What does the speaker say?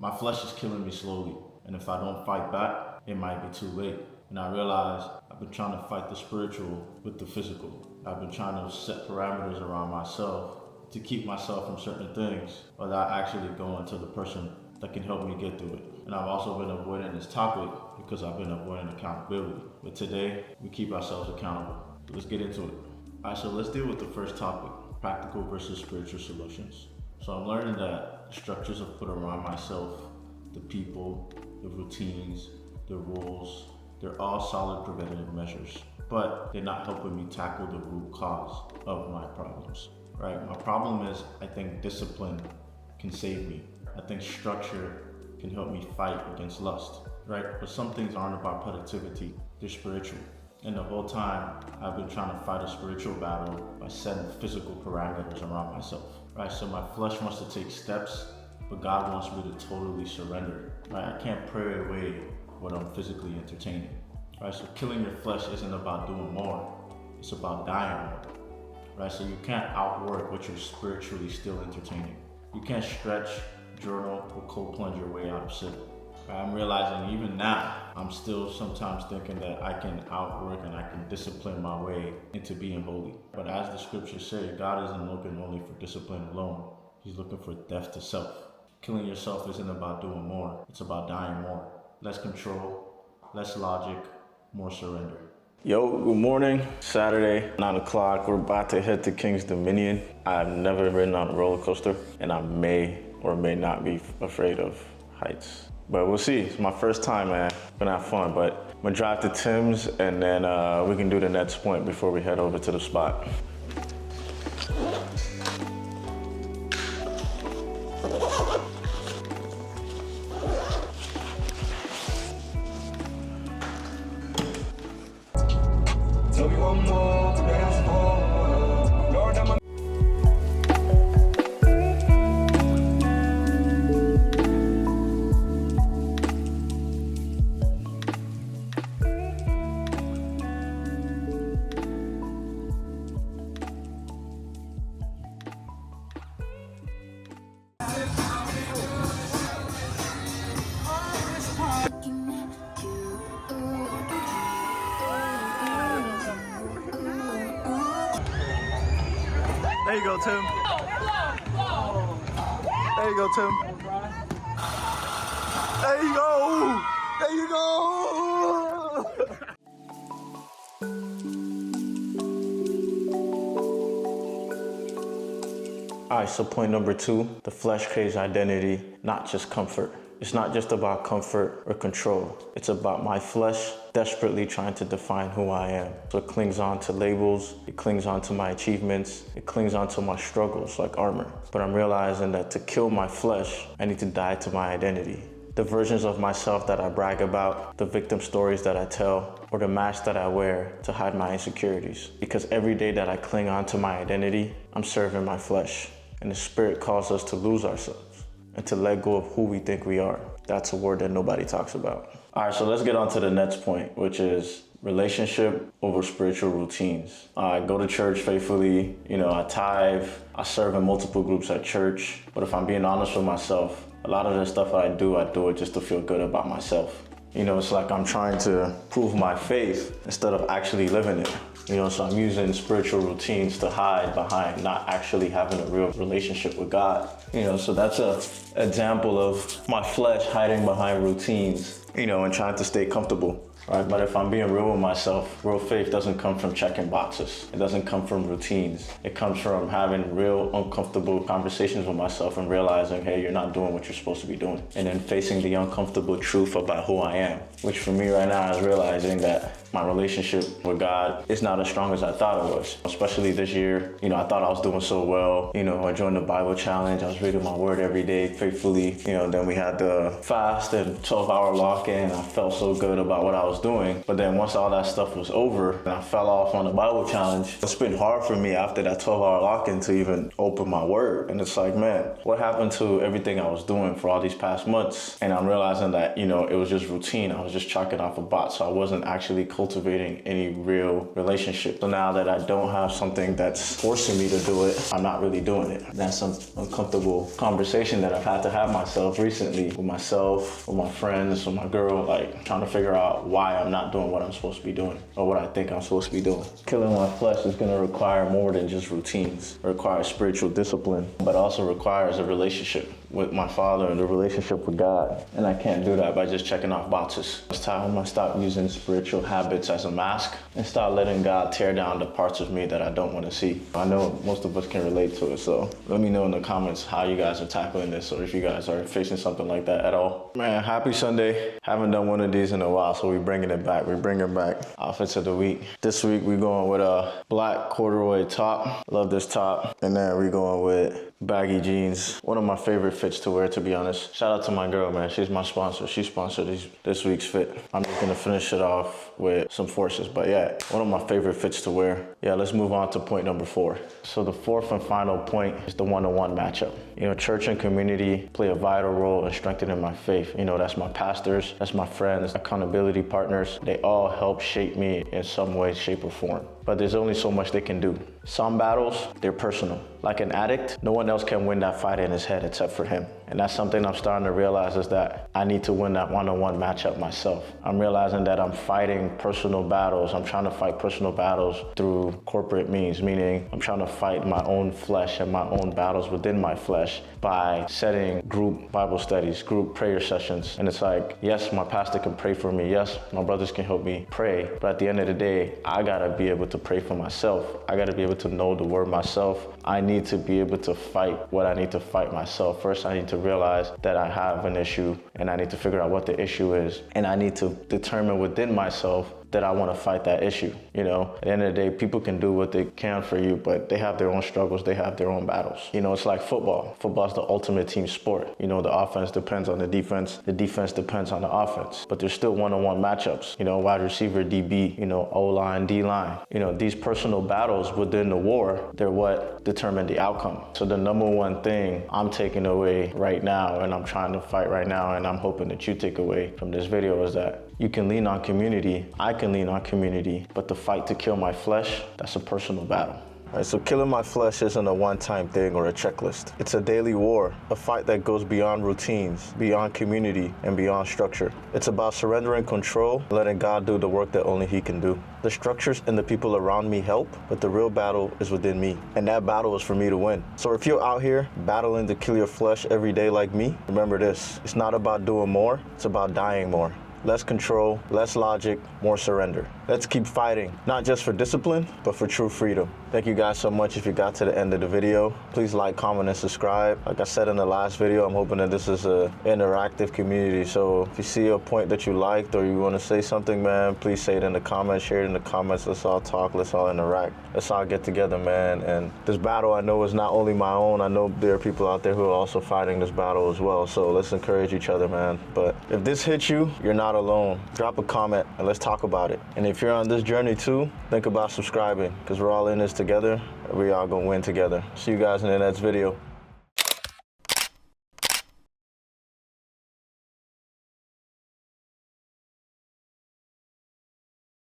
my flesh is killing me slowly. And if I don't fight back, it might be too late. And I realized I've been trying to fight the spiritual with the physical. I've been trying to set parameters around myself to keep myself from certain things without actually going to the person that can help me get through it. And I've also been avoiding this topic because I've been avoiding accountability. But today, we keep ourselves accountable. So let's get into it. All right, so let's deal with the first topic, practical versus spiritual solutions. So I'm learning that the structures I've put around myself, the people, the routines, the rules, they're all solid preventative measures, but they're not helping me tackle the root cause of my problems, right? My problem is I think discipline can save me. I think structure can help me fight against lust, right? But some things aren't about productivity, they're spiritual. And the whole time, I've been trying to fight a spiritual battle by setting physical parameters around myself, right? So my flesh wants to take steps, but God wants me to totally surrender, right? I can't pray away what I'm physically entertaining, right? So killing your flesh isn't about doing more, it's about dying more, right? So you can't outwork what you're spiritually still entertaining. You can't stretch, journal, or cold plunge your way out of sin. I'm realizing even now, I'm still sometimes thinking that I can outwork and I can discipline my way into being holy. But as the scriptures say, God isn't looking only for discipline alone. He's looking for death to self. Killing yourself isn't about doing more, it's about dying more. Less control, less logic, more surrender. Yo, good morning. Saturday, 9 o'clock. We're about to head to King's Dominion. I've never ridden on a roller coaster, and I may or may not be afraid of heights. But we'll see. It's my first time, man. Gonna have fun, but I'm gonna drive to Tim's, and then we can do the next point before we head over to the spot. Tell me one more, dance for Lord, I'm a There you go, Tim. There you go, Tim. There you go. There you go. All right, so point number 2, the flesh craves identity, not just comfort. It's not just about comfort or control. It's about my flesh desperately trying to define who I am. So it clings on to labels, it clings on to my achievements, it clings on to my struggles like armor. But I'm realizing that to kill my flesh, I need to die to my identity. The versions of myself that I brag about, the victim stories that I tell, or the mask that I wear to hide my insecurities. Because every day that I cling on to my identity, I'm serving my flesh. And the Spirit calls us to lose ourselves and to let go of who we think we are. That's a word that nobody talks about. All right, so let's get on to the next point, which is relationship over spiritual routines. I go to church faithfully, I tithe, I serve in multiple groups at church. But if I'm being honest with myself, a lot of the stuff I do it just to feel good about myself. It's like I'm trying to prove my faith instead of actually living it. So I'm using spiritual routines to hide behind not actually having a real relationship with God. So that's an example of my flesh hiding behind routines, and trying to stay comfortable. Right? But if I'm being real with myself, real faith doesn't come from checking boxes. It doesn't come from routines. It comes from having real uncomfortable conversations with myself and realizing, hey, you're not doing what you're supposed to be doing. And then facing the uncomfortable truth about who I am, which for me right now is realizing that my relationship with God is not as strong as I thought it was. Especially this year, I thought I was doing so well. I joined the Bible challenge. I was reading my word every day faithfully. Then we had the fast and 12-hour lock-in. I felt so good about what I was was doing. But then once all that stuff was over and I fell off on the Bible challenge, it's been hard for me after that 12-hour lock-in to even open my word. And it's like, man, what happened to everything I was doing for all these past months? And I'm realizing that, you know, it was just routine. I was just chalking off a box. So I wasn't actually cultivating any real relationship. So now that I don't have something that's forcing me to do it, I'm not really doing it. That's some uncomfortable conversation that I've had to have myself recently, with myself, with my friends, with my girl, like trying to figure out why I'm not doing what I'm supposed to be doing or what I think I'm supposed to be doing. Killing my flesh is going to require more than just routines. It requires spiritual discipline, but also requires a relationship with my Father and a relationship with God. And I can't do that by just checking off boxes. It's time I'm gonna stop using spiritual habits as a mask and start letting God tear down the parts of me that I don't want to see. I know most of us can relate to it, so let me know in the comments how you guys are tackling this, or if you guys are facing something like that at all. Man, happy Sunday. Haven't done one of these in a while, so we're bringing it back. We're bringing back outfits of the week. This week we're going with a black corduroy top. Love this top. And then we're going with baggy jeans. One of my favorite fits to wear, to be honest. Shout out to my girl, man. She's my sponsor. She sponsored this week's fit. I'm just gonna finish it off with some forces, but yeah, one of my favorite fits to wear. Yeah, let's move on to point number 4. So the fourth and final point is the one-on-one matchup. You know, church and community play a vital role in strengthening my faith. You know, that's my pastors, that's my friends, accountability partners. They all help shape me in some way, shape, or form. But there's only so much they can do. Some battles, they're personal. Like an addict, no one else can win that fight in his head except for him. And that's something I'm starting to realize, is that I need to win that one-on-one matchup myself. I'm realizing that I'm fighting personal battles. I'm trying to fight personal battles through corporate means, meaning I'm trying to fight my own flesh and my own battles within my flesh by setting group Bible studies, group prayer sessions. And it's like, yes, my pastor can pray for me. Yes, my brothers can help me pray. But at the end of the day, I gotta be able to pray for myself. I gotta be able to know the word myself. I need to be able to fight what I need to fight myself. First, I need to realize that I have an issue, and I need to figure out what the issue is. And I need to determine within myself that I want to fight that issue. You know, at the end of the day, people can do what they can for you, but they have their own struggles, they have their own battles. You know, it's like football. Football is the ultimate team sport. You know, the offense depends on the defense depends on the offense, but there's still one-on-one matchups. You know, wide receiver, DB, you know, O-line, D-line. You know, these personal battles within the war, they're what determine the outcome. So the number one thing I'm taking away right now, and I'm trying to fight right now, and I'm hoping that you take away from this video, is that you can lean on community, I can lean on community, but the fight to kill my flesh, that's a personal battle. All right, so killing my flesh isn't a one-time thing or a checklist. It's a daily war, a fight that goes beyond routines, beyond community, and beyond structure. It's about surrendering control, letting God do the work that only He can do. The structures and the people around me help, but the real battle is within me, and that battle is for me to win. So if you're out here battling to kill your flesh every day like me, remember this: it's not about doing more, it's about dying more. Less control, less logic, more surrender. Let's keep fighting, not just for discipline, but for true freedom. Thank you guys so much if you got to the end of the video. Please like, comment, and subscribe. Like I said in the last video, I'm hoping that this is an interactive community. So if you see a point that you liked or you want to say something, man, please say it in the comments, share it in the comments. Let's all talk, let's all interact. Let's all get together, man. And this battle, I know, is not only my own. I know there are people out there who are also fighting this battle as well. So let's encourage each other, man. But if this hits you, you're not alone. Drop a comment and let's talk about it. And if you're on this journey too, think about subscribing, because we're all in this together. We all gonna win together. See you guys in the next video.